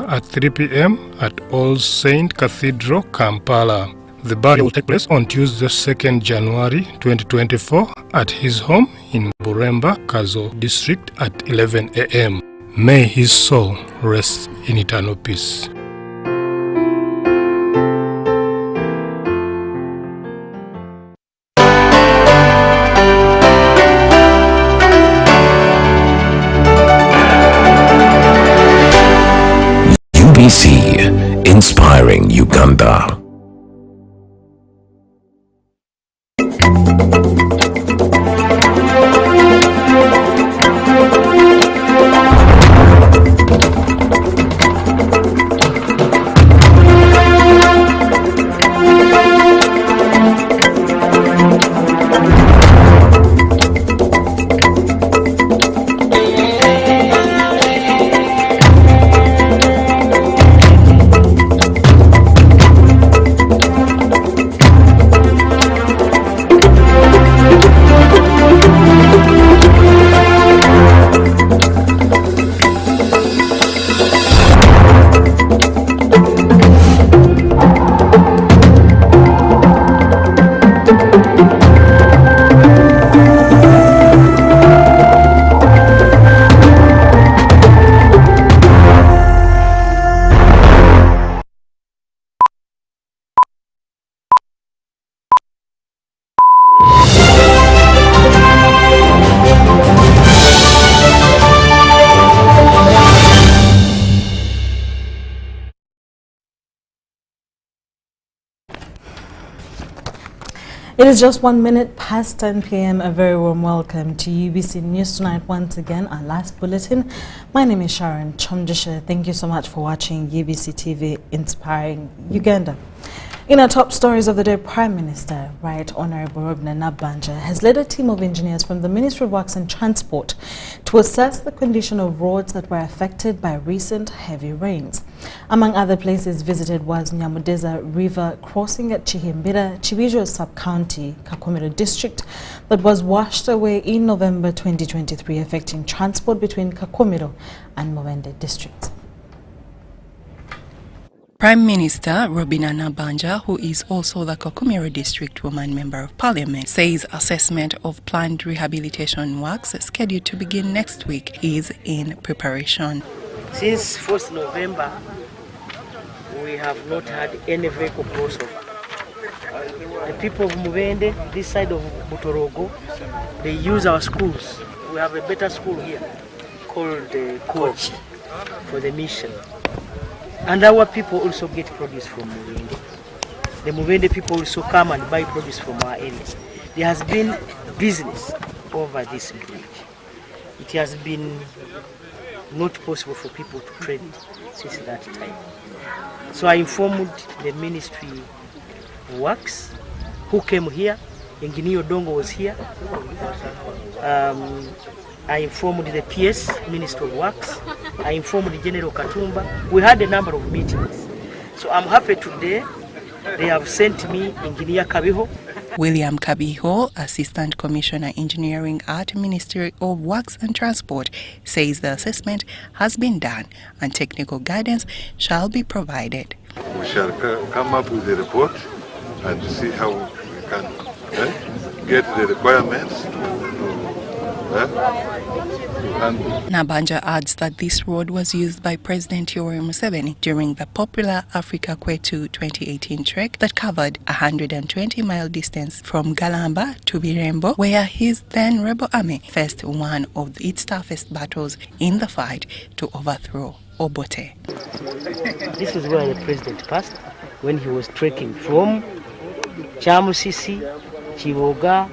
at 3 p.m. at All Saint Cathedral, Kampala. The burial will take place on Tuesday, 2nd January 2024 at his home in Buremba, Kazo district at 11 a.m. May his soul rest in eternal peace. UBC, inspiring Uganda. It is just 1 minute past 10 p.m. A very warm welcome to UBC News Tonight once again, our last bulletin. My name is Sharon Kyomugisha. Thank you so much for watching UBC TV Inspiring Uganda. In our top stories of the day, Prime Minister, Right Honorable Robina Nabanja, has led a team of engineers from the Ministry of Works and Transport to assess the condition of roads that were affected by recent heavy rains. Among other places visited was Nyamudeza River crossing at Chihimbira, Chibijo Sub-County, Kakomero District, that was washed away in November 2023, affecting transport between Kakomero and Mubende districts. Prime Minister Robina Nabanja, who is also the Kakomero District Woman Member of Parliament, says assessment of planned rehabilitation works scheduled to begin next week is in preparation. Since 1st November, we have not had any vehicle crossover. The people of Mubende, this side of Butorogo, they use our schools. We have a better school here called Coach for the mission. And our people also get produce from Mubende. The Mubende people also come and buy produce from our area. There has been business over this bridge. It has been not possible for people to trade since that time. So I informed the Ministry of Works, who came here. Engineer Dongo was here. I informed the PS, Minister of Works. I informed the General Katumba. We had a number of meetings. So I'm happy today. They have sent me Engineer Kabiho. William Kabiho, Assistant Commissioner Engineering at Ministry of Works and Transport, says the assessment has been done and technical guidance shall be provided. We shall come up with a report and see how we can get the requirements Nabanja adds that this road was used by President Yoweri Museveni during the popular Africa Kwetu 2018 trek that covered a 120-mile distance from Galamba to Birembo, where his then rebel army faced one of its toughest battles in the fight to overthrow Obote. This is where the president passed when he was trekking from Chamusisi, Chivoga,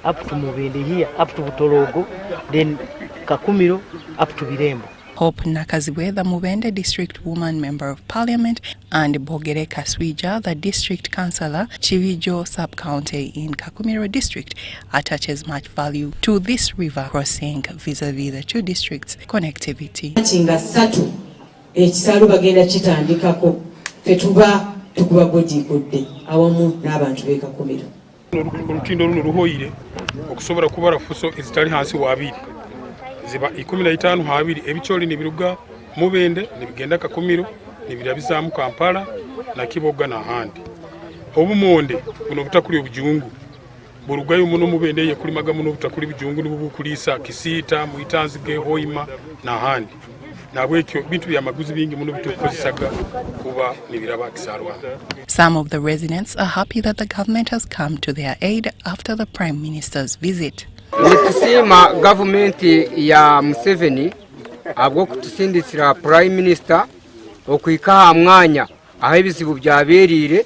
up to Mubende here, up to Butorogo, then Kakumiro, up to Birembo. Hope Nakaziwe, the Mubende District Woman Member of Parliament, and Bogere Kaswija, the District Councillor, Chivijo Sub-County in Kakumiro District, attaches much value to this river crossing vis-a-vis the two districts' connectivity. Ekisalo bagenda kitandikako fetuba tukuba bodi kodde awamu n'abantu b'Ekakomero. Olutindo luno luhoyire okusobola kubala fuso ezitali hansi wa 2 ziba 15 ha 2 ebicholi ne biruga Mubende nibigenda Kakumiro nibirabizaamu Kampala na Kiboga n'ahandi. Obumonde buno butakuli obujungu burugayo muno Mubende ye kulimaga muno butakuli bujungu nibubukulisa Kisiita Muitanzige Hoima n'ahandi. Nabwekyo bintu byamaguzi bingi muno bitukozesagga kuba nibiraba Kisarwa. Some of the residents are happy that the government has come to their aid after the Prime Minister's visit. Nitusima government ya Museveni abwo kutusindikira Prime Minister okuikaha mwanya aho ebizibu byaberire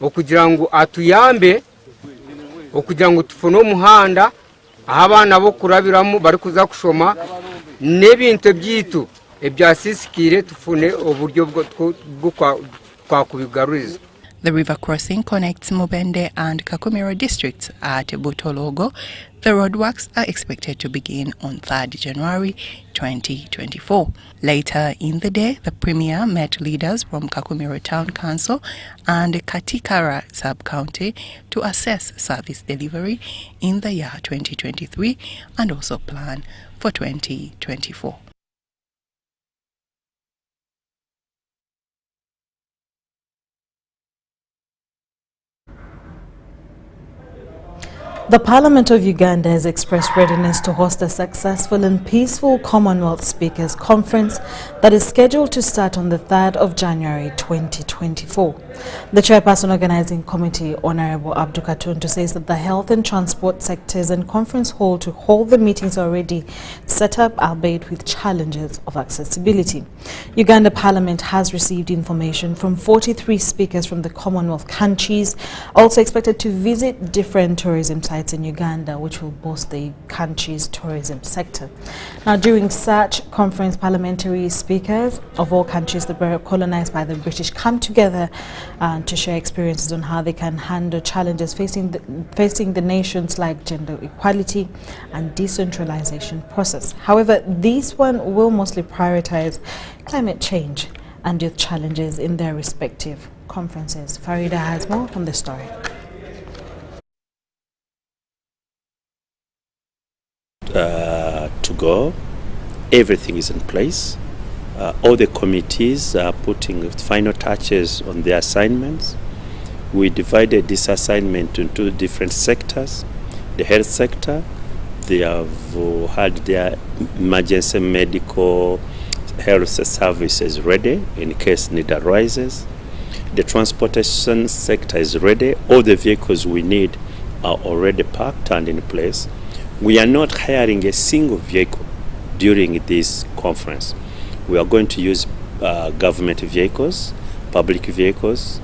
okugira ngo atuyambe okugira ngo tufune omuhanda aho abana bo kurabiramu bari kuza kushoma n'ebintu byitu ebyasisikire tufune oburyo bwo kwakubigaruriza. The river crossing connects Mubende and Kakumiro districts at Butologo. The roadworks are expected to begin on 3rd January 2024. Later in the day, the Premier met leaders from Kakumiro Town Council and Katikara Sub-County to assess service delivery in the year 2023 and also plan for 2024. The Parliament of Uganda has expressed readiness to host a successful and peaceful Commonwealth Speakers Conference that is scheduled to start on the 3rd of January 2024. The Chairperson Organizing Committee, Honorable Abdu Katuntu, says that the health and transport sectors and conference hall to hold the meetings already set up, albeit with challenges of accessibility. Uganda Parliament has received information from 43 speakers from the Commonwealth countries, also expected to visit different tourism sites in Uganda, which will boost the country's tourism sector. Now, during such conference, parliamentary speakers of all countries that were colonized by the British come together to share experiences on how they can handle challenges facing the nations like gender equality and decentralization process. However, this one will mostly prioritize climate change and youth challenges in their respective conferences. Farida has more on the story. To go, everything is in place. All the committees are putting final touches on their assignments. We divided this assignment into different sectors. The health sector, they have had their emergency medical health services ready in case need arises. The transportation sector is ready. All the vehicles we need are already parked and in place. We are not hiring a single vehicle during this conference. We are going to use government vehicles, public vehicles,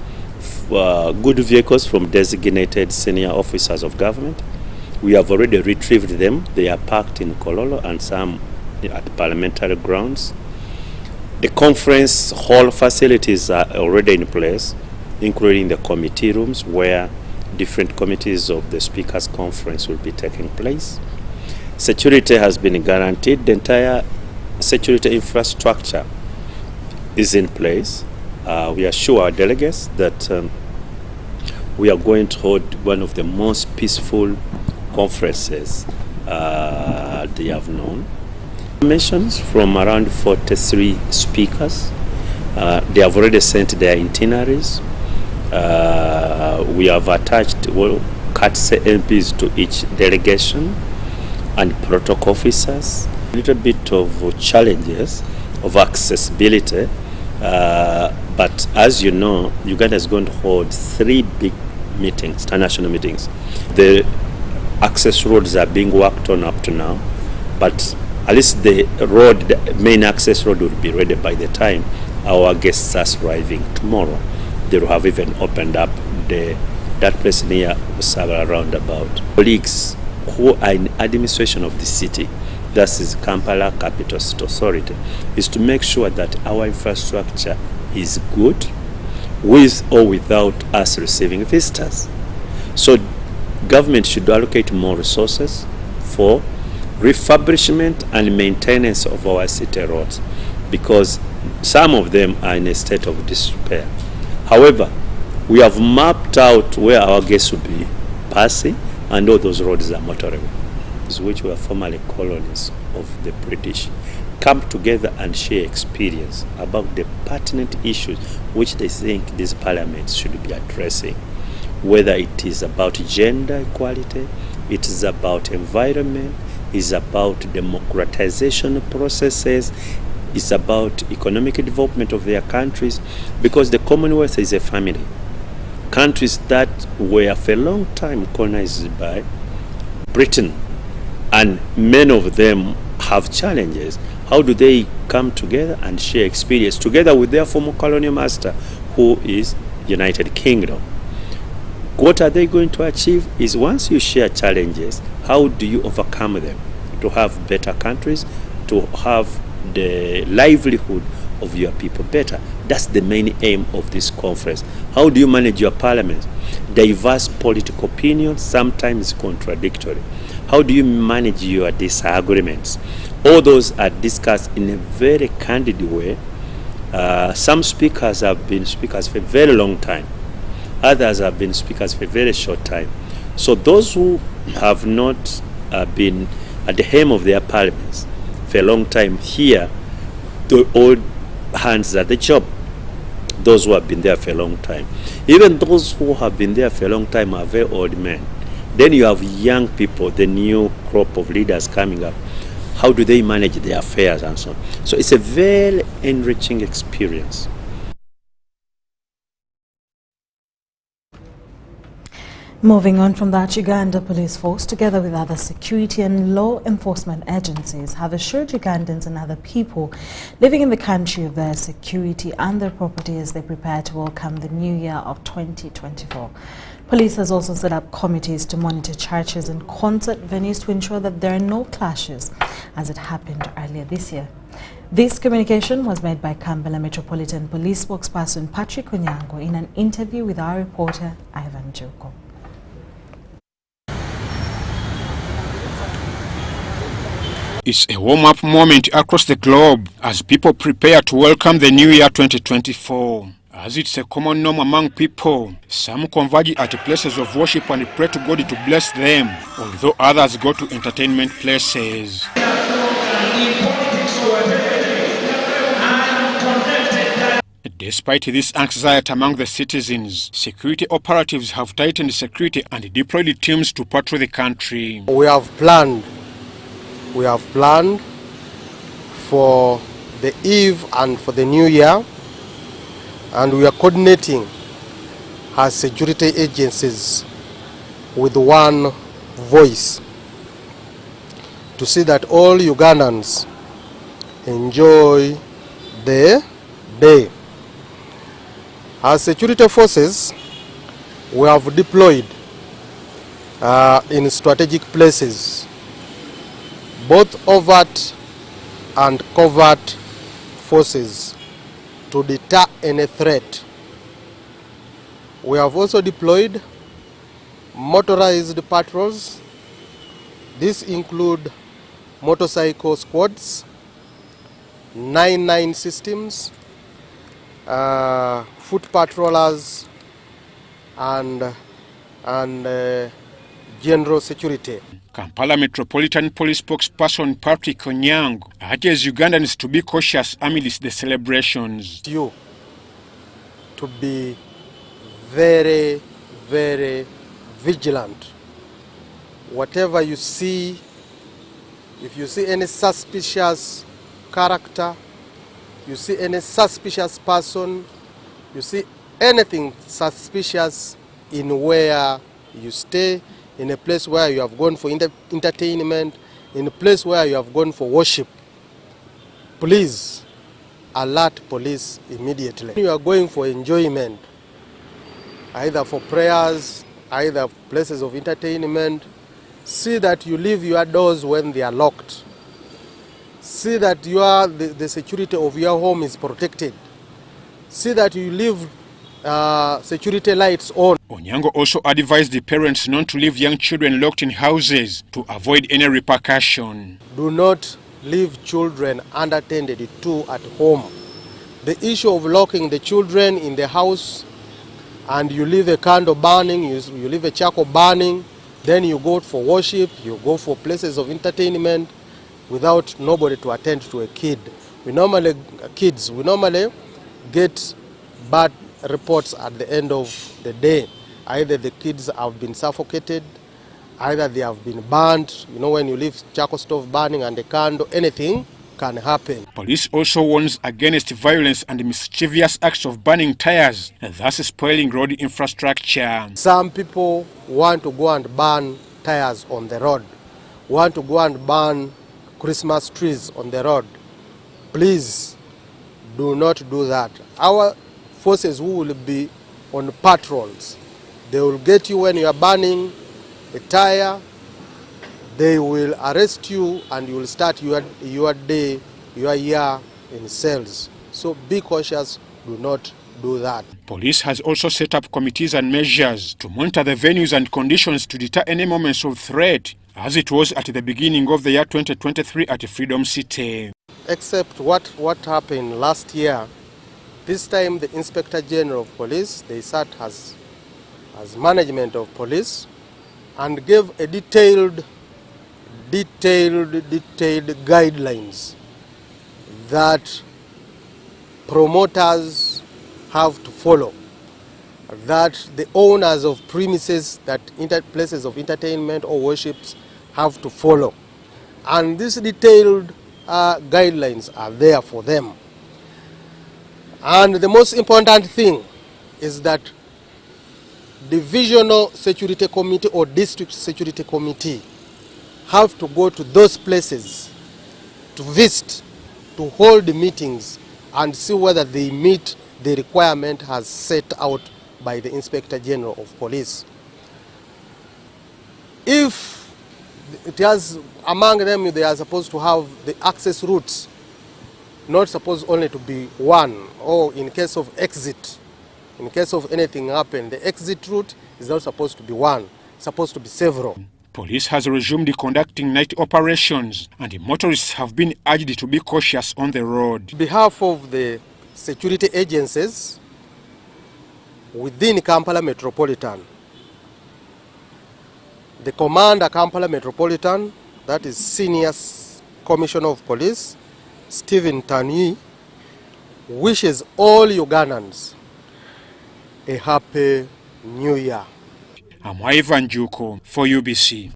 good vehicles from designated senior officers of government. We have already retrieved them. They are parked in Kololo and some at parliamentary grounds. The conference hall facilities are already in place, including the committee rooms where different committees of the Speakers' Conference will be taking place. Security has been guaranteed. The entire security infrastructure is in place. We assure our delegates that we are going to hold one of the most peaceful conferences they have known. Mentions from around 43 speakers. They have already sent their itineraries. We have attached courtesy MPs to each delegation and protocol officers. A little bit of challenges of accessibility, but as you know, Uganda is going to hold 3 big meetings, international meetings. The access roads are being worked on up to now, but at least the main access road will be ready by the time our guests are arriving tomorrow. They will have even opened up that place near Usaba roundabout. Colleagues who are in administration of the city, that is Kampala Capital City Authority, is to make sure that our infrastructure is good with or without us receiving visitors. So government should allocate more resources for refurbishment and maintenance of our city roads, because some of them are in a state of disrepair. However, we have mapped out where our guests will be passing, and all those roads are motorable, which were formerly colonies of the British. come together and share experience about the pertinent issues which they think these parliaments should be addressing, whether it is about gender equality, it is about environment, it's about democratization processes, it's about economic development of their countries, because the Commonwealth is a family. Countries that were for a long time colonized by Britain, and many of them have challenges. How do they come together and share experience together with their former colonial master, who is United Kingdom? What are they going to achieve is, once you share challenges, how do you overcome them to have better countries, to have the livelihood of your people better? That's the main aim of this conference. How do you manage your parliament? Diverse political opinions, sometimes contradictory. How do you manage your disagreements? All those are discussed in a very candid way. Some speakers have been speakers for a very long time. Others have been speakers for a very short time. So those who have not been at the helm of their parliaments for a long time here, the old hands at the job. Those who have been there for a long time. Even those who have been there for a long time are very old men. Then you have young people, the new crop of leaders coming up. How do they manage their affairs and so on? So it's a very enriching experience. Moving on from that, Uganda Police Force, together with other security and law enforcement agencies, have assured Ugandans and other people living in the country of their security and their property as they prepare to welcome the new year of 2024. Police has also set up committees to monitor churches and concert venues to ensure that there are no clashes, as it happened earlier this year. This communication was made by Kampala Metropolitan Police spokesperson Patrick Onyango in an interview with our reporter Ivan Joko. It's a warm-up moment across the globe as people prepare to welcome the new year 2024. As it's a common norm among people, some converge at places of worship and pray to God to bless them, although others go to entertainment places. Despite this anxiety among the citizens, security operatives have tightened security and deployed teams to patrol the country. We have planned for the eve and for the new year, and we are coordinating as security agencies with one voice to see that all Ugandans enjoy the day. As security forces, we have deployed in strategic places, both overt and covert forces, to deter any threat. We have also deployed motorized patrols. These include motorcycle squads, 9-9 systems, foot patrollers, and general security. Kampala Metropolitan Police spokesperson Patrick Onyango urges Ugandans to be cautious amidst the celebrations. You to be very, very vigilant. Whatever you see, if you see any suspicious character, you see any suspicious person, you see anything suspicious in where you stay, in a place where you have gone for entertainment, in a place where you have gone for worship, please alert police immediately. You are going for enjoyment, either for prayers, either places of entertainment, see that you leave your doors when they are locked. See that the security of your home is protected. See that you leave security lights on. Onyango also advised the parents not to leave young children locked in houses to avoid any repercussion. Do not leave children unattended to at home. The issue of locking the children in the house and you leave a candle burning, you leave a charcoal burning, then you go for worship, you go for places of entertainment, without nobody to attend to a kid. We normally get bad reports at the end of the day. Either the kids have been suffocated, either they have been burned. You know, when you leave charcoal stove burning and a candle, anything can happen. Police also warns against violence and mischievous acts of burning tires, thus spoiling road infrastructure. Some people want to go and burn tires on the road, want to go and burn Christmas trees on the road. Please do not do that. Our forces who will be on patrols, they will get you when you are burning a tire. They will arrest you and you will start your day, your year in cells. So be cautious, do not do that. Police has also set up committees and measures to monitor the venues and conditions to deter any moments of threat, as it was at the beginning of the year 2023 at Freedom City. Except what happened last year, this time the Inspector General of Police, they sat as management of police and gave a detailed guidelines that promoters have to follow, that the owners of premises, that places of entertainment or worships have to follow. And these detailed guidelines are there for them. And the most important thing is that divisional security committee or district security committee have to go to those places to visit, to hold the meetings and see whether they meet the requirement as set out by the Inspector General of Police. If it has, among them they are supposed to have the access routes, not supposed only to be one, or in case of exit, in case of anything happen, the exit route is not supposed to be one, it's supposed to be several. Police has resumed conducting night operations and motorists have been urged to be cautious on the road. On behalf of the security agencies within Kampala Metropolitan, the Commander Kampala Metropolitan, that is Senior Commissioner of Police, Stephen Tanui, wishes all Ugandans a happy New Year. I'm Ivan Juko for UBC.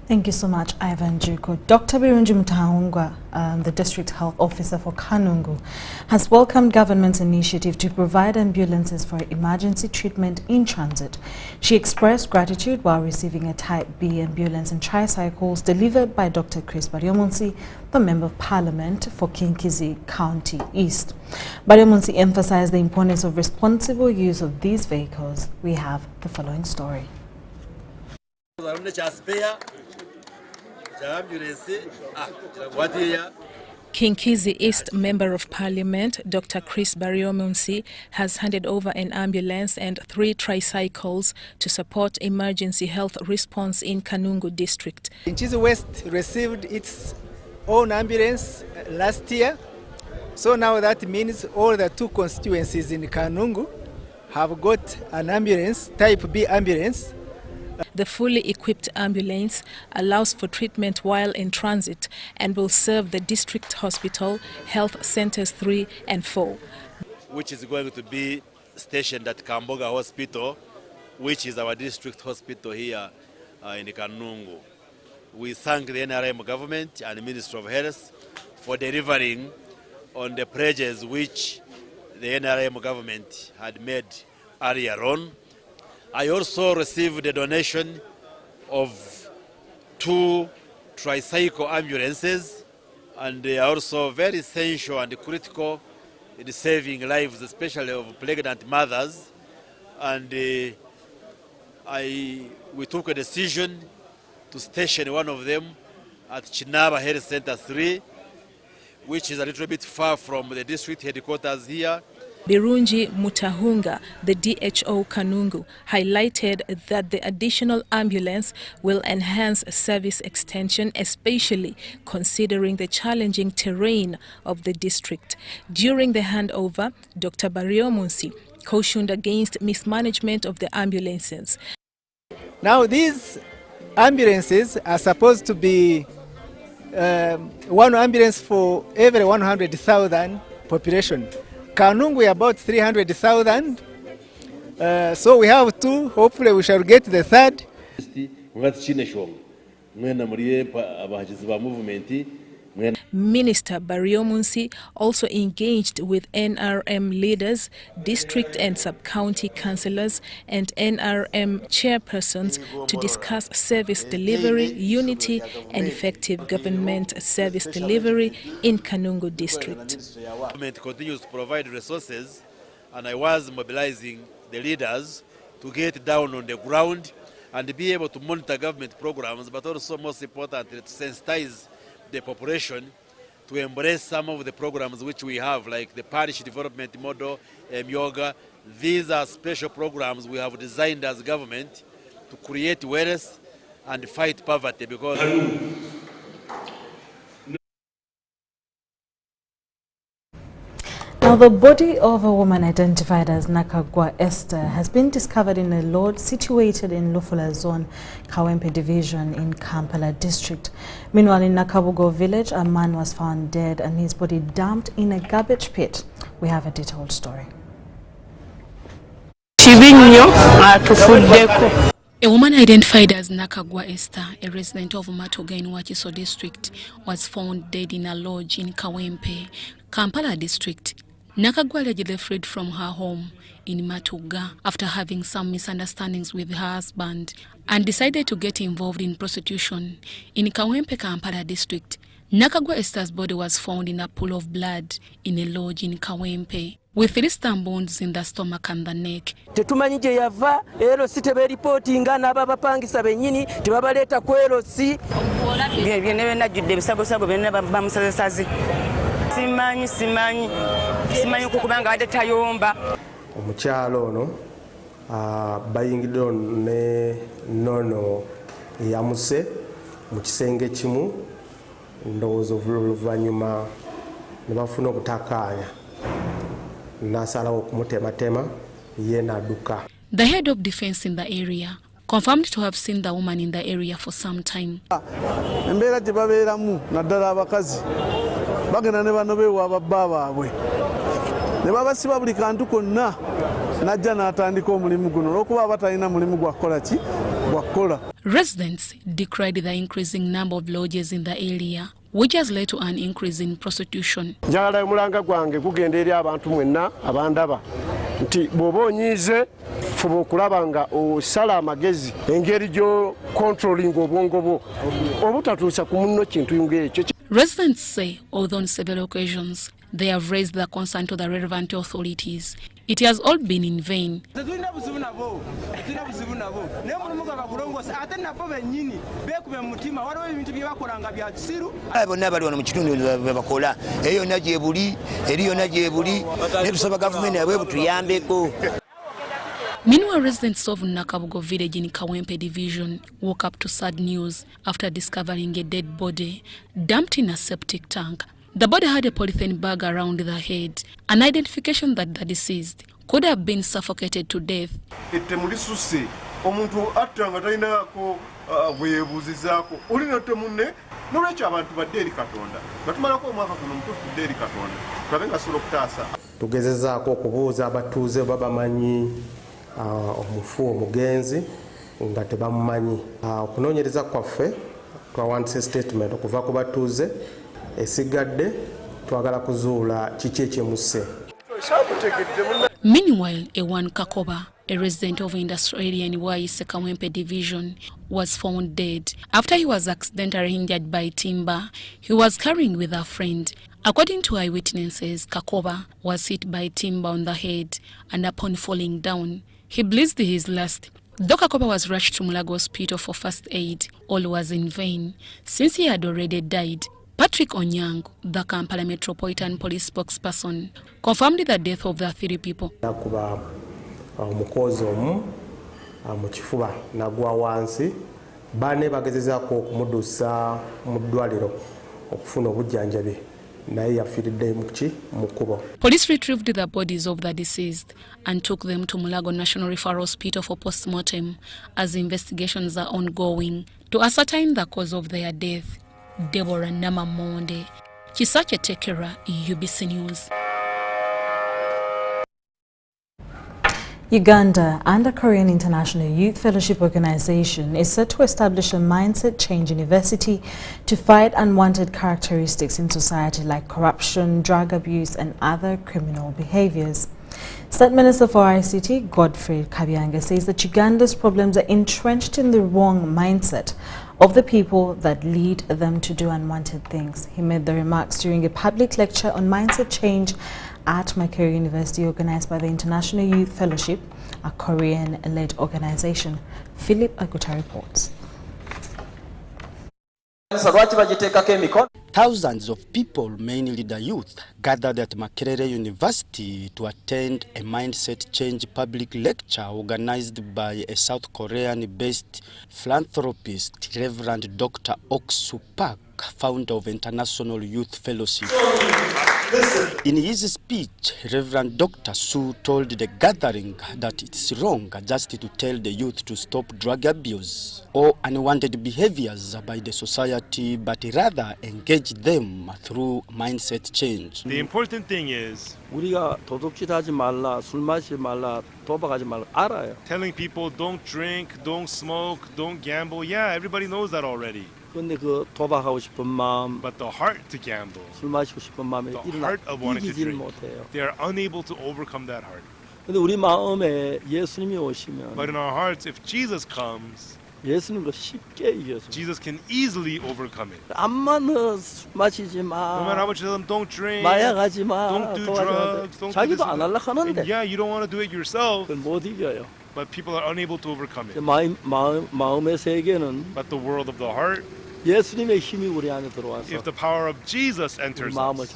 Thank you so much, Ivan Juko. Dr. Birungi Mutahungwa, the District Health Officer for Kanungu, has welcomed government's initiative to provide ambulances for emergency treatment in transit. She expressed gratitude while receiving a Type B ambulance and tricycles delivered by Dr. Chris Baryomunsi, the Member of Parliament for Kinkizi County East. Baryomunsi emphasized the importance of responsible use of these vehicles. We have the following story. Kinkizi East Member of Parliament, Dr. Chris Baryomunsi, has handed over an ambulance and 3 tricycles to support emergency health response in Kanungu district. Kinkizi West received its own ambulance last year, so now that means all the 2 constituencies in Kanungu have got an ambulance, Type B ambulance. The fully equipped ambulance allows for treatment while in transit and will serve the district hospital, health centers 3 and 4. Which is going to be stationed at Kamboga Hospital, which is our district hospital here in Kanungu. We thank the NRM government and the Ministry of Health for delivering on the pledges which the NRM government had made earlier on. I also received a donation of 2 tricycle ambulances, and they are also very essential and critical in saving lives, especially of pregnant mothers. And we took a decision to station one of them at Chinaba Health Center 3, which is a little bit far from the district headquarters here. Birungi Mutahunga, the DHO Kanungu, highlighted that the additional ambulance will enhance service extension, especially considering the challenging terrain of the district. During the handover, Dr. Baryomunsi cautioned against mismanagement of the ambulances. Now these ambulances are supposed to be one ambulance for every 100,000 population. Kanungu we are about 300,000. So we have two. Hopefully we shall get the third. Minister Bariomunsi also engaged with NRM leaders, district and sub-county councillors and NRM chairpersons to discuss service delivery, unity and effective government service delivery in Kanungu district. Government continues to provide resources, and I was mobilizing the leaders to get down on the ground and be able to monitor government programs, but also most importantly to sensitize the population to embrace some of the programs which we have, like the parish development model, yoga. These are special programs we have designed as government to create wealth and fight poverty, because now, the body of a woman identified as Nakagwa Esther has been discovered in a lodge situated in Lufula Zone, Kawempe Division in Kampala District. Meanwhile, in Nakabugo village, a man was found dead and his body dumped in a garbage pit. We have a detailed story. A woman identified as Nakagwa Esther, a resident of Matoga in Wachiso district, was found dead in a lodge in Kawempe, Kampala district. Nakagwa allegedly fled from her home in Matoga after having some misunderstandings with her husband and decided to get involved in prostitution in Kawempe, Kampala district. Nakagwa Esther's body was found in a pool of blood in a lodge in Kawempe, with 3 stab wounds in the stomach and the neck. Tetumanyi gye yava ero si teberipotinga n'ababapangisa bennyini tebabaleeta ku ero si byene najjudde ebisagosago byonna bamusazesaze simanyi kukubanga badde tayomba. Omukyalo ono bayingidde ne nono yamuse mu kisenge kimu ndowooza oluvannyuma ne bafuna obutakaanya nasalawo okumutematema ye n'adduka. The head of defense in the area confirmed to have seen the woman in the area for some time. Embeera gye babeeramu naddala abakazi bagenda ne bano beewa babba baabwe ne babasiba buli kantu konna najja n'atandika omulimu guno olw'okuba batalina mulimu gwakukola ki gwakukola. Residents decried the increasing number of lodges in the area, which has led to an increase in prostitution. Njagala omulanga gwange gugenda eri abantu mwenna abandaba nti bw'oba onyiize fuba okulaba nga osala amagezi engeri gyo controlling obwongo bwo obutatuusa ku munno kintu ng'ekyo. Residents say, although on several occasions they have raised the concern to the relevant authorities, it has all been in vain. Meanwhile, residents of Nakabugo village in Kawempe division woke up to sad news after discovering a dead body dumped in a septic tank. The body had a polythene bag around the head, an identification that the deceased could have been suffocated to death. Omuntu atanga talinako bwebuzizaako olina temunne n'olwekyo abantu badde eri Katonda batumalako omwaka guno omutuufu tudde eri Katonda tulabe nga sobola okutaasa. Tugezezaako okubuuza abatuuze babamanyi omufu omugenzi nga tebamumanyi. Okunoonyereza kwaffe twawandiisa statement okuva ku batuuze esigadde twagala kuzuula kiki ekyemuse. Meanwhile, Ewan Kakoba, a resident of industrial area in Waise Kawempe division, was found dead after he was accidentally injured by timber he was carrying with a friend. According to eyewitnesses, Kakoba was hit by timber on the head and upon falling down, he breathed his last. Though Kakoba was rushed to Mulago Hospital for first aid, all was in vain since he had already died. Patrick Onyango, the Kampala Metropolitan Police spokesperson, confirmed the death of the 3 people. Omukozi omu mu kifuba nagwa wansi bane bagezezaako okumudusa mu ddwaliro okufuna obujjanjabi Police retrieved the bodies of the deceased and took them to Mulago National Referral Hospital for post-mortem as investigations are ongoing to ascertain the cause of their death. Deborah Namamonde, Kisache Tekera, UBC News. Uganda and the Korean International Youth Fellowship Organization is set to establish a mindset change university to fight unwanted characteristics in society like corruption, drug abuse and other criminal behaviors. State Minister for ICT, Godfrey Kabyanga, says that Uganda's problems are entrenched in the wrong mindset of the people that lead them to do unwanted things. He made the remarks during a public lecture on mindset change at Makerere University, organized by the International Youth Fellowship, a Korean-led organization. Philip Aguta reports. Thousands of people, mainly the youth, gathered at Makerere University to attend a mindset change public lecture organized by a South Korean-based philanthropist, Reverend Dr. Ok-Soo Park, founder of International Youth Fellowship. In his speech, Reverend Dr. Soo told the gathering that it's wrong just to tell the youth to stop drug abuse or unwanted behaviors by the society, but rather engage them through mindset change. The important thing is telling people don't drink, don't smoke, don't gamble. Yeah, everybody knows that already. But the heart to gamble, the heart of wanting to drink, they are unable to overcome that heart. But in our hearts, if Jesus comes, Jesus can easily overcome it. No matter how much you tell them, don't drink, don't do drugs, don't do this. And yeah, you don't want to do it yourself, but people are unable to overcome it. But the world of the heart, if the power of Jesus enters us.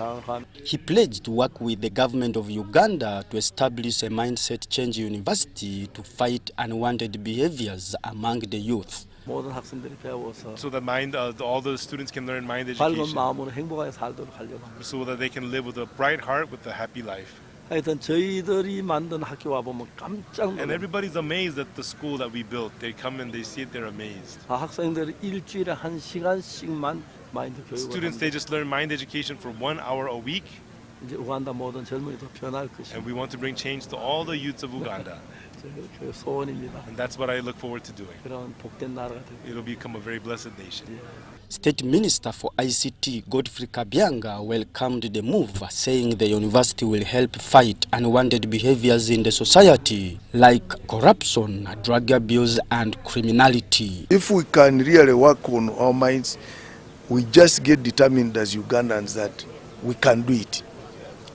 He pledged to work with the government of Uganda to establish a mindset change university to fight unwanted behaviors among the youth. So that all the students can learn mind education, so that they can live with a bright heart with a happy life. And everybody's amazed at the school that we built. They come and they see it, they're amazed. Students, they just learn mind education for 1 hour a week. And we want to bring change to all the youths of Uganda. And that's what I look forward to doing. It'll become a very blessed nation. State Minister for ICT, Godfrey Kabyanga, welcomed the move, saying the university will help fight unwanted behaviors in the society, like corruption, drug abuse, and criminality. If we can really work on our minds, we just get determined as Ugandans that we can do it.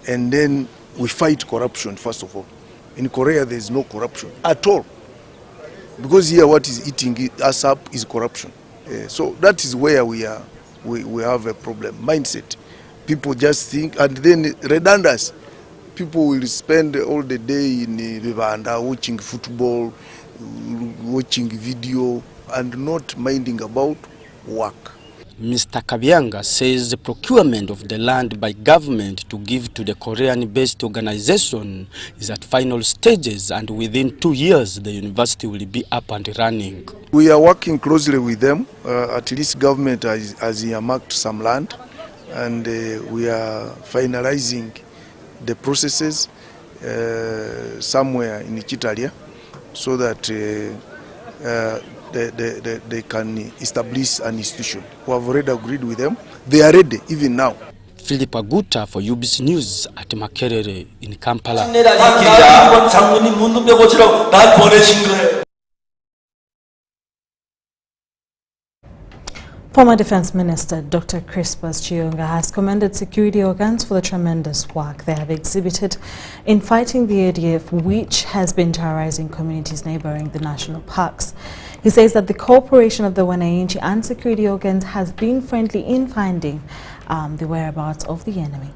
And then we fight corruption, first of all. In Korea, there is no corruption at all. Because here what is eating us up is corruption. So that is where we are. We have a problem. Mindset. People just think, and then redundant. People will spend all the day in Vivanda watching football, watching video, and not minding about work. Mr. Kabyanga says the procurement of the land by government to give to the Korean-based organization is at final stages, and within 2 years the university will be up and running. We are working closely with them. At least government has earmarked some land, and we are finalizing the processes somewhere in Chitalia so that they can establish an institution. We have already agreed with them. They are ready even now. Philip Aguta for UBC News at Makerere in Kampala. Former Defense Minister Dr. Crispus Chiyonga has commended security organs for the tremendous work they have exhibited in fighting the ADF, which has been terrorizing communities neighboring the national parks. He says that the cooperation of the Wananchi and security organs has been friendly in finding the whereabouts of the enemy.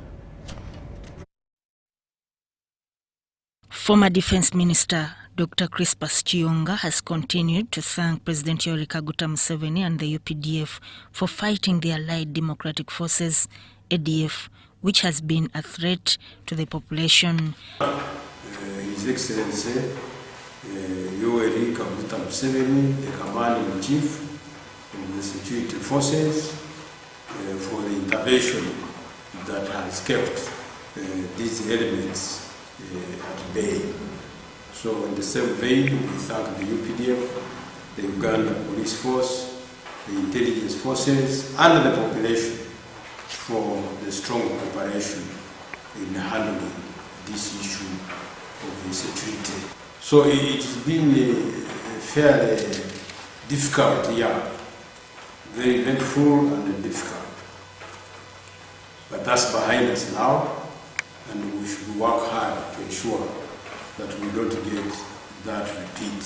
Former Defense Minister Dr. Crispus Chiyonga has continued to thank President Yoweri Kaguta Museveni and the UPDF for fighting the Allied Democratic Forces, ADF, which has been a threat to the population. His Excellency Yoweri Kaguta Museveni, the Commander-in-Chief of the Security Forces, for the intervention that has kept these elements at bay. So in the same vein, we thank the UPDF, the Uganda Police Force, the intelligence forces, and the population for the strong cooperation in handling this issue of insecurity. So it has been a fairly difficult year, very eventful and difficult. But that's behind us now, and we should work hard to ensure that we don't get that repeat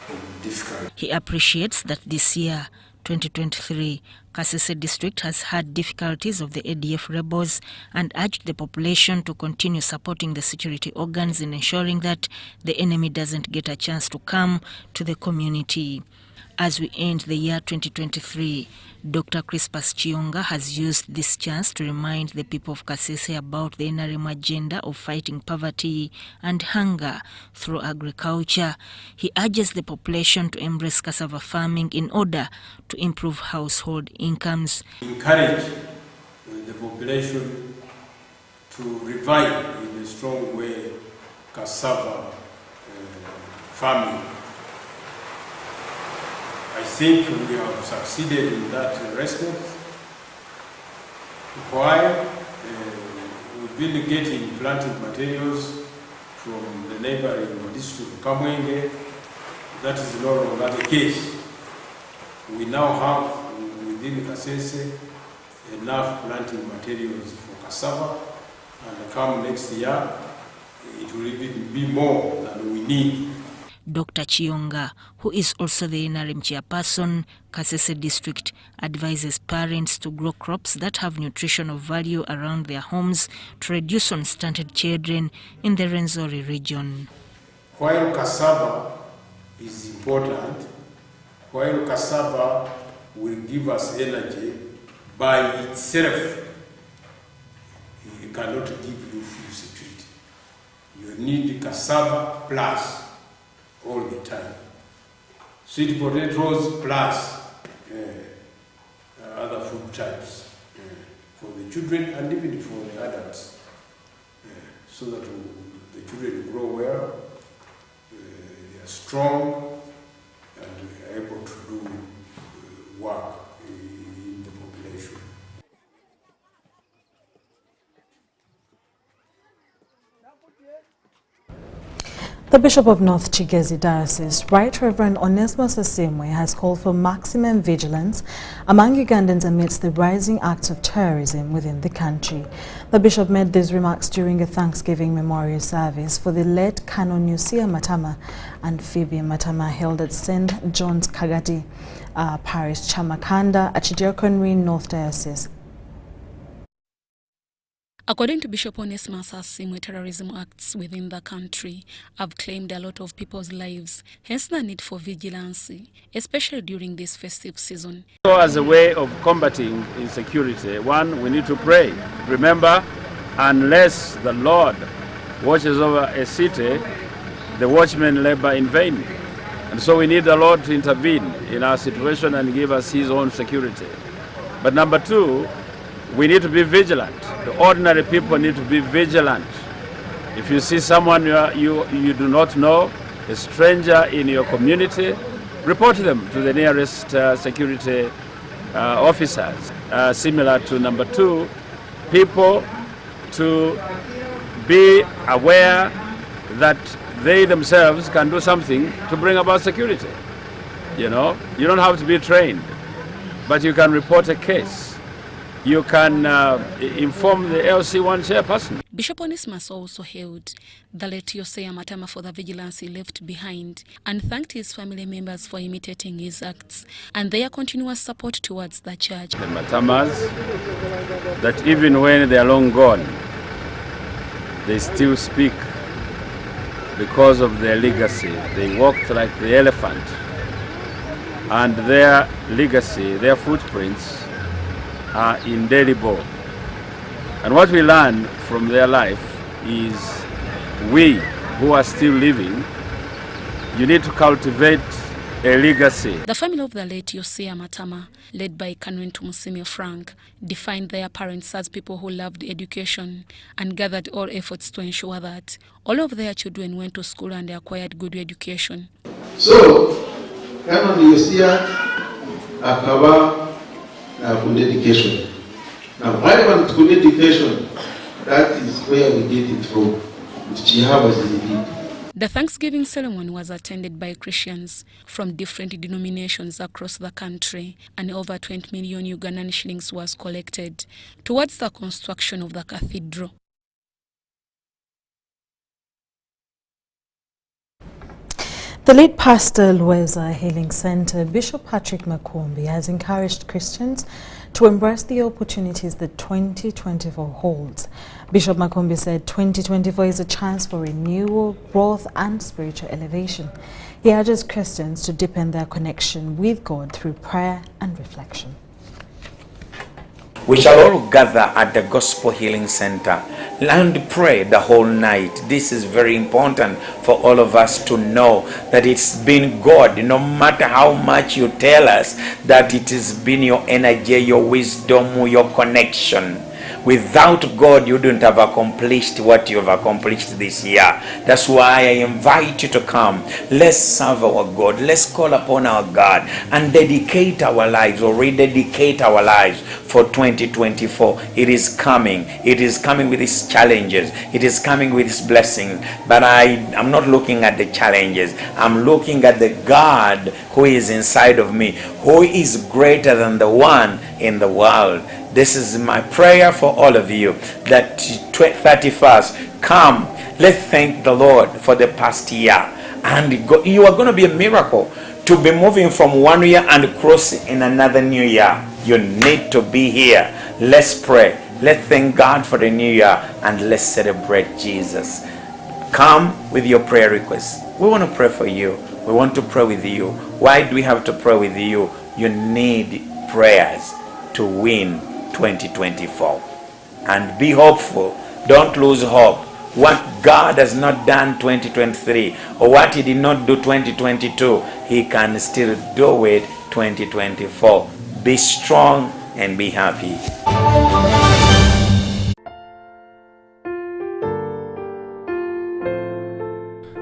of difficult. He appreciates that this year, 2023, Kasese district has had difficulties of the ADF rebels and urged the population to continue supporting the security organs in ensuring that the enemy doesn't get a chance to come to the community. As we end the year 2023, Dr. Crispus Chionga has used this chance to remind the people of Kasese about the NRM agenda of fighting poverty and hunger through agriculture. He urges the population to embrace cassava farming in order to improve household incomes. Encourage the population to revive in a strong way cassava farming. I think we have succeeded in that respect. While we've been getting planting materials from the neighboring district of Kamwenge, that is no longer the case. We now have within Kasese enough planting materials for cassava, and come next year, it will even be more than we need. Dr. Chionga, who is also the NRM chairperson, Kasese district, advises parents to grow crops that have nutritional value around their homes to reduce unstunted children in the Rwenzori region. While cassava is important, while cassava will give us energy, by itself, it cannot give you food security. You need cassava plus all the time. Sweet potatoes plus other food types for the children and even for the adults, so that the children grow well, they are strong, and are able to do work in the population. The Bishop of North Kigezi Diocese, Right Reverend Onesmus Asimwe, has called for maximum vigilance among Ugandans amidst the rising acts of terrorism within the country. The Bishop made these remarks during a Thanksgiving memorial service for the late Canon Usia Matama and Phoebe Matama held at St. John's Kagati Parish, Chamakanda, Archdiaconry, North Diocese. According to Bishop Onesmus Asimwe, terrorism acts within the country have claimed a lot of people's lives, hence the need for vigilance, especially during this festive season. So as a way of combating insecurity, one, we need to pray. Remember, unless the Lord watches over a city, the watchmen labor in vain. And so we need the Lord to intervene in our situation and give us his own security. But number two, we need to be vigilant. The ordinary people need to be vigilant. If you see someone you do not know, a stranger in your community, report them to the nearest security officers. Similar to number two, people to be aware that they themselves can do something to bring about security. You know, you don't have to be trained, but you can report a case. You can inform the LC1 chairperson. Bishop Onesmus also hailed the late Usia Matama for the vigilance he left behind and thanked his family members for imitating his acts and their continuous support towards the church. The Matamas, that even when they are long gone, they still speak because of their legacy. They walked like the elephant, and their legacy, their footprints, are indelible. And what we learn from their life is we who are still living, you need to cultivate a legacy. The family of the late Yosia Matama, led by Kanwin Tumusimio Frank, defined their parents as people who loved education and gathered all efforts to ensure that all of their children went to school and acquired good education. So, Kanwin Yosia akaba good education. Now, why want good education? That is where we get it from. The Thanksgiving ceremony was attended by Christians from different denominations across the country, and over 20 million Ugandan shillings was collected towards the construction of the cathedral. The late Pastor Lweza Healing Center, Bishop Patrick Makumbi, has encouraged Christians to embrace the opportunities that 2024 holds. Bishop Makumbi said 2024 is a chance for renewal, growth and spiritual elevation. He urges Christians to deepen their connection with God through prayer and reflection. We shall all gather at the Gospel Healing Center and pray the whole night. This is very important for all of us to know that it's been God. No matter how much you tell us that it has been your energy, your wisdom, your connection. Without God, you don't have accomplished what you have accomplished this year. That's why I invite you to come. Let's serve our God. Let's call upon our God and dedicate our lives, or rededicate our lives for 2024. It is coming. It is coming with its challenges. It is coming with its blessings. But I'm not looking at the challenges. I'm looking at the God who is inside of me, who is greater than the one in the world. This is my prayer for all of you, that 31st, come, let's thank the Lord for the past year. And you are going to be a miracle to be moving from one year and crossing in another new year. You need to be here. Let's pray. Let's thank God for the new year and let's celebrate Jesus. Come with your prayer requests. We want to pray for you. We want to pray with you. Why do we have to pray with you? You need prayers to win 2024. And be hopeful. Don't lose hope. What God has not done 2023, or what He did not do 2022, He can still do it 2024. Be strong and be happy.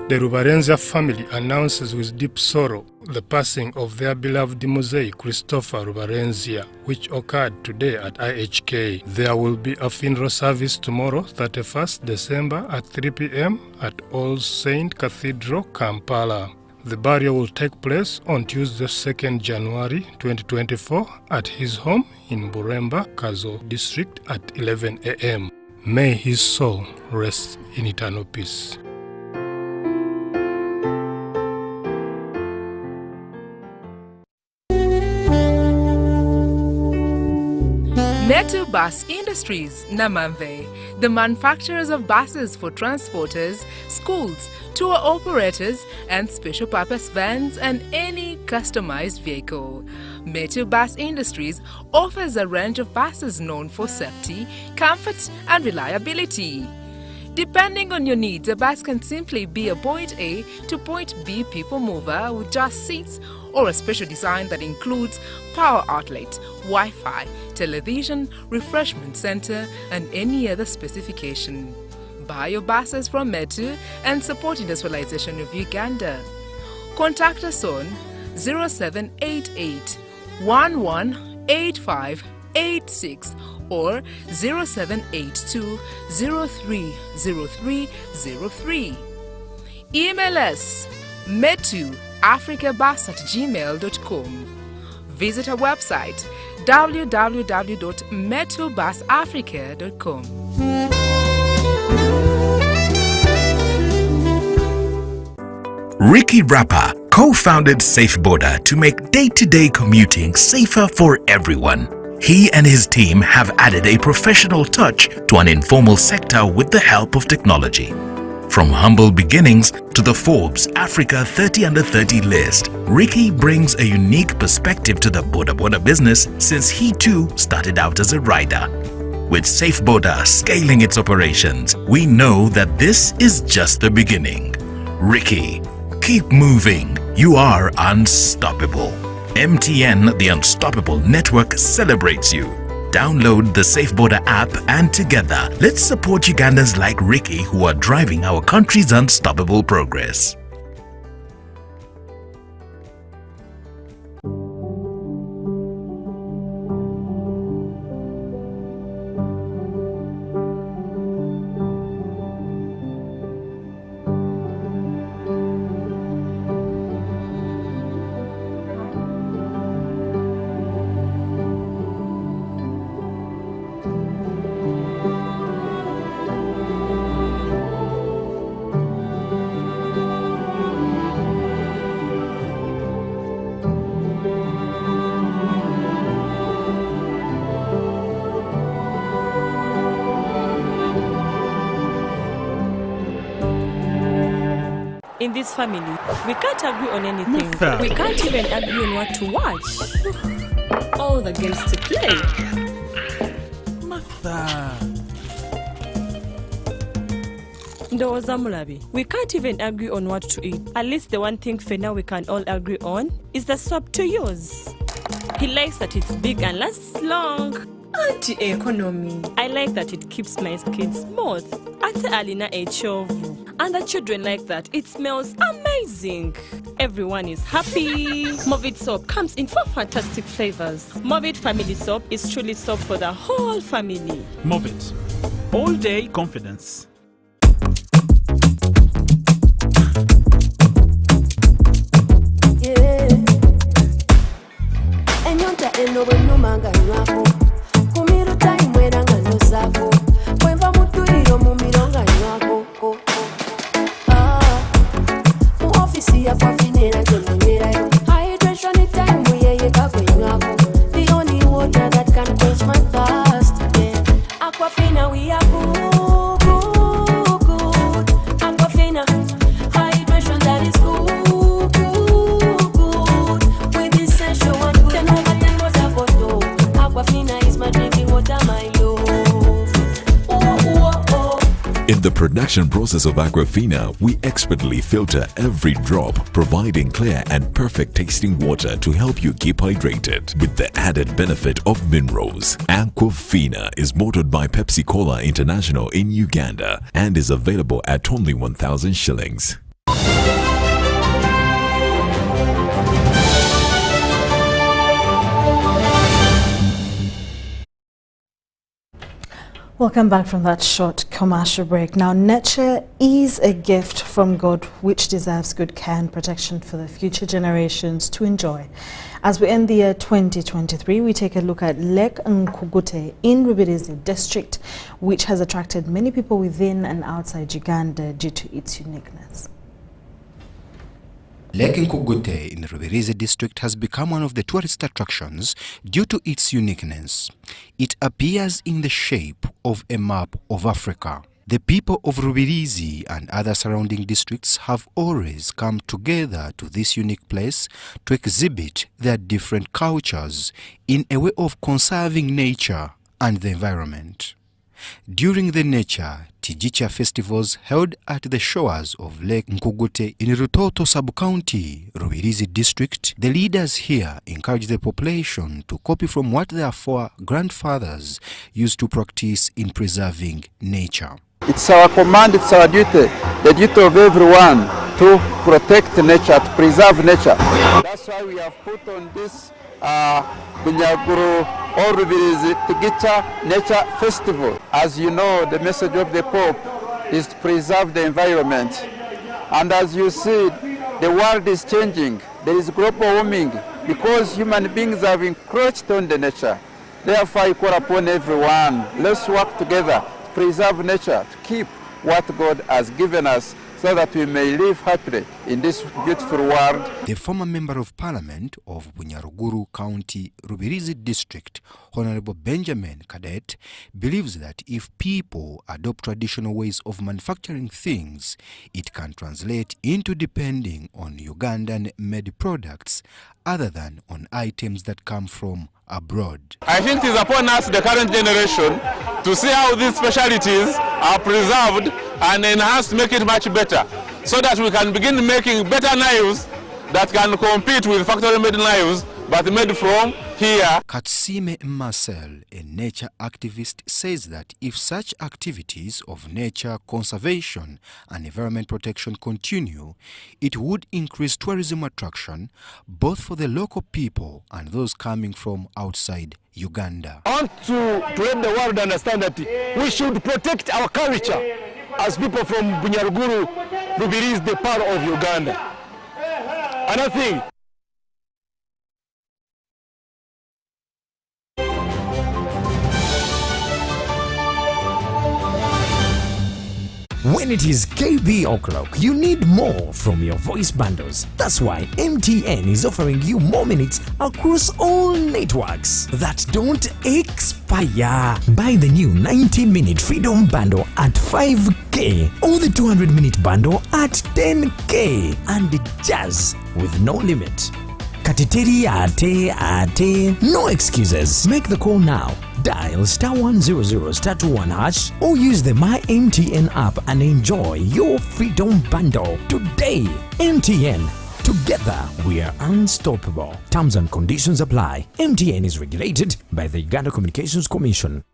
The Rubarenzia family announces with deep sorrow the passing of their beloved Mosaic Christopher Rubarenzia, which occurred today at IHK. There will be a funeral service tomorrow, 31st December at 3 p.m. at All Saint Cathedral, Kampala. The burial will take place on Tuesday, 2nd January 2024 at his home in Buremba, Kazo district at 11 a.m. May his soul rest in eternal peace. Metu Bus Industries, Namamve, the manufacturers of buses for transporters, schools, tour operators, and special purpose vans and any customized vehicle. Metu Bus Industries offers a range of buses known for safety, comfort, and reliability. Depending on your needs, a bus can simply be a point A to point B people mover with just seats, or a special design that includes power outlet, Wi-Fi, television, refreshment center, and any other specification. Buy your buses from Metu and support industrialization of Uganda. Contact us on 0788 118586 or 0782 030303. Email us metuafricabus@gmail.com. Visit our website www.metubusafrica.com. Ricky Rapper co-founded Safe Border to make day-to-day commuting safer for everyone. He and his team have added a professional touch to an informal sector with the help of technology. From humble beginnings to the Forbes Africa 30 Under 30 list, Ricky brings a unique perspective to the border business since he too started out as a rider. With Safe Border scaling its operations, we know that this is just the beginning. Ricky, keep moving. You are unstoppable. MTN, the Unstoppable Network, celebrates you. Download the Safe Border app and together, let's support Ugandans like Ricky who are driving our country's unstoppable progress. In this family, we can't agree on anything. Martha. We can't even agree on what to watch. All the games to play. Martha. Ndowoza Mulabi, we can't even agree on what to eat. At least the one thing for now we can all agree on is the soap to use. He likes that it's big and lasts long. Anti-economy. I like that it keeps my skin smooth. Ate alina echovu. And the children like that. It smells amazing. Everyone is happy. Movit soap comes in 4 fantastic flavors. Movit family soap is truly soap for the whole family. Movit. All day confidence. Yeah. Enyonta enobe numanga nywako. Kumiru time weranga nozako. Kwenva mutuiro mumironga nywako. Ofisi ya kwa finera jomonyera yo. Hydration time uyeye kakwe nywako. The only water that can quench my thirst. Yeah. Aquafina we are good, good, good. Aquafina, hydration that is good, good, good. With essential one good. 10 over 10 water bottle. Aquafina is my drinking water, my love. In the production process of Aquafina, we expertly filter every drop, providing clear and perfect tasting water to help you keep hydrated with the added benefit of minerals. Aquafina is bottled by Pepsi Cola International in Uganda and is available at only 1,000 shillings. Welcome back from that short commercial break. Now, nature is a gift from God which deserves good care and protection for the future generations to enjoy. As we end the year 2023, we take a look at Lake Nkugute in Rubirizi district, which has attracted many people within and outside Uganda due to its uniqueness. Lake Nkugute in Rubirizi district has become one of the tourist attractions due to its uniqueness. It appears in the shape of a map of Africa. The people of Rubirizi and other surrounding districts have always come together to this unique place to exhibit their different cultures in a way of conserving nature and the environment. During the Nature Tijicha festivals held at the shores of Lake Nkugute in Rutoto sub-county, Rubirizi district, the leaders here encourage the population to copy from what their grandfathers used to practice in preserving nature. It's our command, it's our duty, the duty of everyone to protect nature, to preserve nature. That's why we have put on this Bunyaguru or Rubirizi Tigicha Nature Festival. As you know, the message of the Pope is to preserve the environment. And as you see, the world is changing. There is global warming because human beings have encroached on the nature. Therefore, I call upon everyone, let's work together to preserve nature, to keep what God has given us, so that we may live happily in this beautiful world. The former Member of Parliament of Bunyaruguru County, Rubirizi District, Honorable Benjamin Cadet, believes that if people adopt traditional ways of manufacturing things, it can translate into depending on Ugandan-made products other than on items that come from abroad. I think it is upon us, the current generation, to see how these specialties are preserved and enhanced to make it much better, so that we can begin making better knives that can compete with factory-made knives, but made from here. Katsime Marcel, a nature activist, says that if such activities of nature conservation and environment protection continue, it would increase tourism attraction both for the local people and those coming from outside Uganda. I want to let the world understand that we should protect our culture as people from Bunyaruguru. Rubiri is the part of Uganda. Another thing, when it is KB o'clock, you need more from your voice bundles. That's why MTN is offering you more minutes across all networks that don't expire. Buy the new 90-minute Freedom Bundle at 5K or the 200-minute bundle at 10K and Jazz with no limit. Katiteri ate, no excuses. Make the call now. Dial *100*21# or use the My MTN app and enjoy your Freedom Bundle today. MTN. Together we are unstoppable. Terms and conditions apply. MTN is regulated by the Uganda Communications Commission.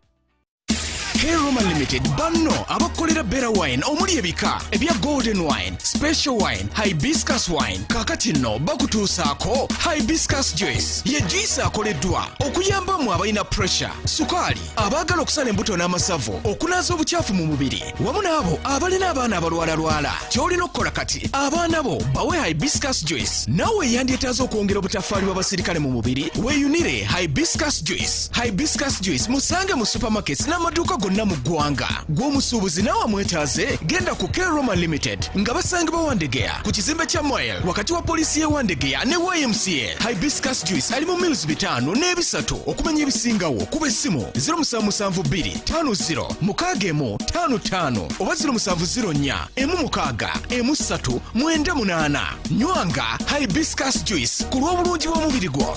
Roma Limited banno abakolera Better Wine omuli ebika ebya Golden Wine, Special Wine, Hibiscus Wine. Kakati no bakutuusaako Hibiscus Juice ye juice akoleddwa okuyambamu abalina pressure, sukali, abaagala okusala embuto n'amasavu, okunaaza obucaafu mu mubiri, wamu n'abo abalina abaana abalwalalwala. Ky'olina okukola kati abaana bo bawe Hibiscus Juice, nawe yandyetaaza okwongera obutafaali bw'abasirikale mu mubiri, weeyunire Hibiscus Juice. Hibiscus Juice musange mu supermarkets n'amaduuka gonna mu ggwanga. Gw'omusuubuzi nawe amwetaaze, genda ku Roma Limited nga basangibwa Wandegeya ku kizimbe kya Moel wakati wa poliisi y'e Wandegeya ne YMCA. Hibiscus Juice ali mu mills 5 n'ebisatu. Okumanya ebisingawo kuba essimu 0772506155 oba 0704161398. Nywanga Hibiscus Juice ku lw'obulungi bw'omubiri gwo.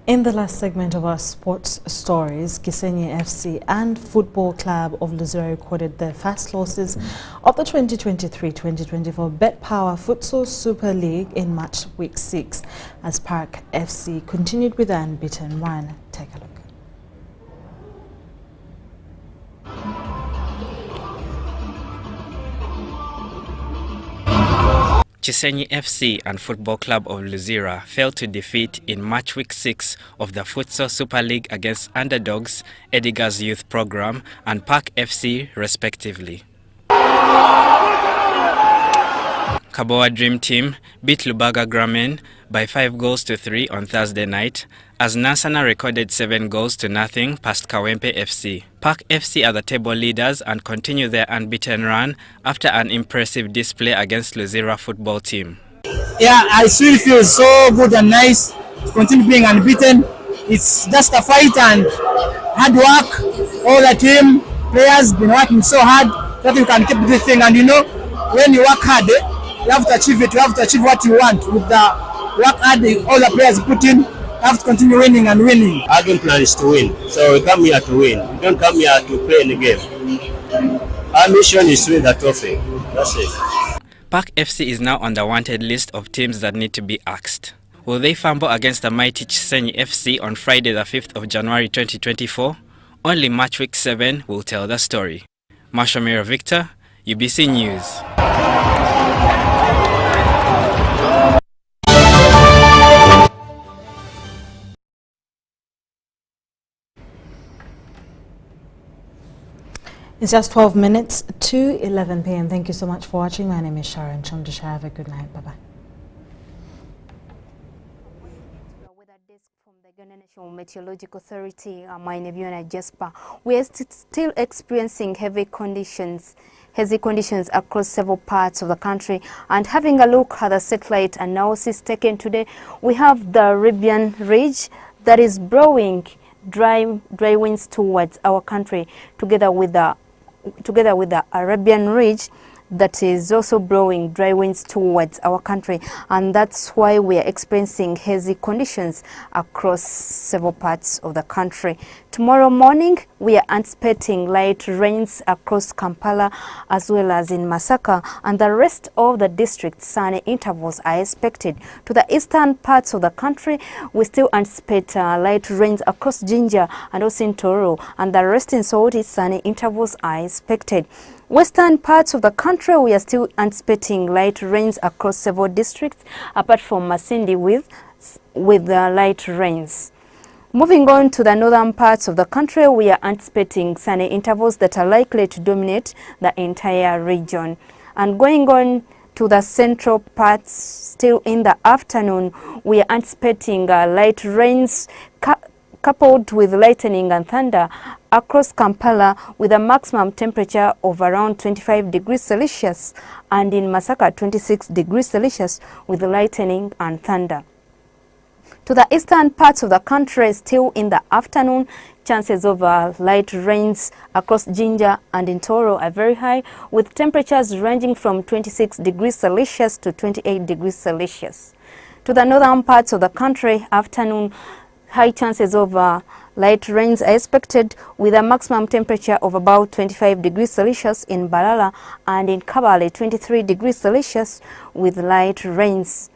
In the last segment of our sports stories, Kisenyi FC and Football Club of Luzira recorded their first losses of the 2023-2024 Bet Power Futsal Super League in match week 6 as Park FC continued with an unbeaten run. Take a look. Kisenyi FC and Football Club of Luzira failed to defeat in match week 6 of the Futsal Super League against Underdogs, Edgar's Youth Program and Park FC respectively. Kaboa Dream Team beat Lubaga Gramen by 5-3 on Thursday night as Nansana recorded 7-0 past Kawempe FC. Park FC are the table leaders and continue their unbeaten run after an impressive display against Luzira football team. Yeah, I still feel so good and nice to continue being unbeaten. It's just a fight and hard work. All the team players been working so hard that you can keep this thing. And you know, when you work hard, you have to achieve it. You have to achieve what you want. With the work hard, all the players put in, you have to continue winning and winning. Our game plan is to win. So we come here to win. We don't come here to play any game. Our mission is to win the trophy. That's it. Park FC is now on the wanted list of teams that need to be axed. Will they fumble against the mighty Kisenyi FC on Friday the 5th of January 2024? Only match week 7 will tell the story. Mashomero Victor, UBC News. It's just 12 minutes to 11 p.m. Thank you so much for watching. My name is Sharon Kyomugisha. Have a good night. Bye-bye. National Meteorological Authority, my name is Jesper. We are still experiencing heavy conditions hazy conditions across several parts of the country. And having a look at the satellite analysis taken today, we have the Arabian Ridge that is blowing dry winds towards our country, together with the Arabian Ridge that is also blowing dry winds towards our country, and that's why we are experiencing hazy conditions across several parts of the country. Tomorrow morning we are anticipating light rains across Kampala as well as in Masaka, and the rest of the districts sunny intervals are expected. To the eastern parts of the country we still anticipate light rains across Jinja and also in Toro, and the rest in Southeast sunny intervals are expected. Western parts of the country we are still anticipating light rains across several districts apart from Masindi with light rains. Moving on to the northern parts of the country, we are anticipating sunny intervals that are likely to dominate the entire region. And going on to the central parts, still in the afternoon, we are anticipating light rains coupled with lightning and thunder across Kampala with a maximum temperature of around 25 degrees Celsius, and in Masaka 26 degrees Celsius with lightning and thunder. To the eastern parts of the country, still in the afternoon, chances of light rains across Jinja and in Toro are very high, with temperatures ranging from 26 degrees Celsius to 28 degrees Celsius. To the northern parts of the country, afternoon, high chances of light rains are expected with a maximum temperature of about 25 degrees Celsius in Balala, and in Kabale 23 degrees Celsius with light rains.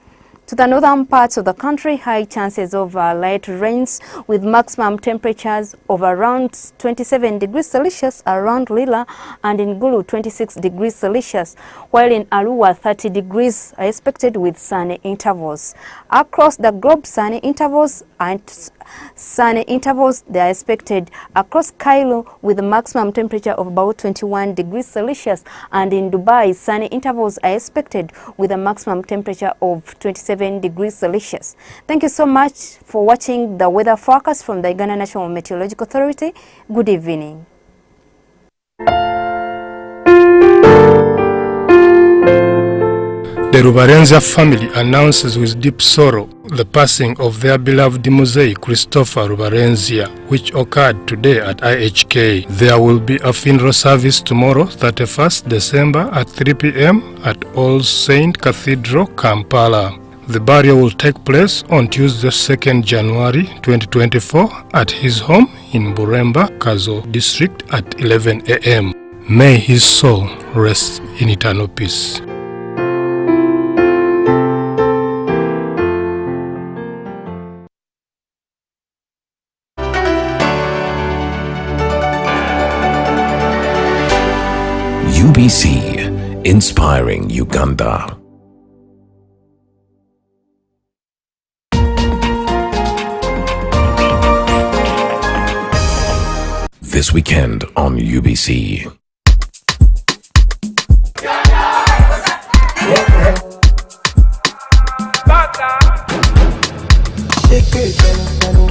To the northern parts of the country, high chances of light rains with maximum temperatures of around 27 degrees Celsius around Lila, and in Gulu 26 degrees Celsius, while in Arua 30 degrees are expected with sunny intervals. Across the globe, sunny intervals they are expected across Cairo with a maximum temperature of about 21 degrees Celsius, and in Dubai sunny intervals are expected with a maximum temperature of 27 degrees Celsius. Thank you so much for watching the weather forecast from the Uganda National Meteorological Authority. Good evening. The Rubarenza family announces with deep sorrow the passing of their beloved mosaic Christopher Rubarenzia, which occurred today at IHK. There will be a funeral service tomorrow, 31st December at 3 p.m. at All Saint Cathedral, Kampala. The burial will take place on Tuesday, 2nd January 2024 at his home in Buremba, Kazo District at 11 a.m. May his soul rest in eternal peace. UBC, inspiring Uganda. This weekend on UBC.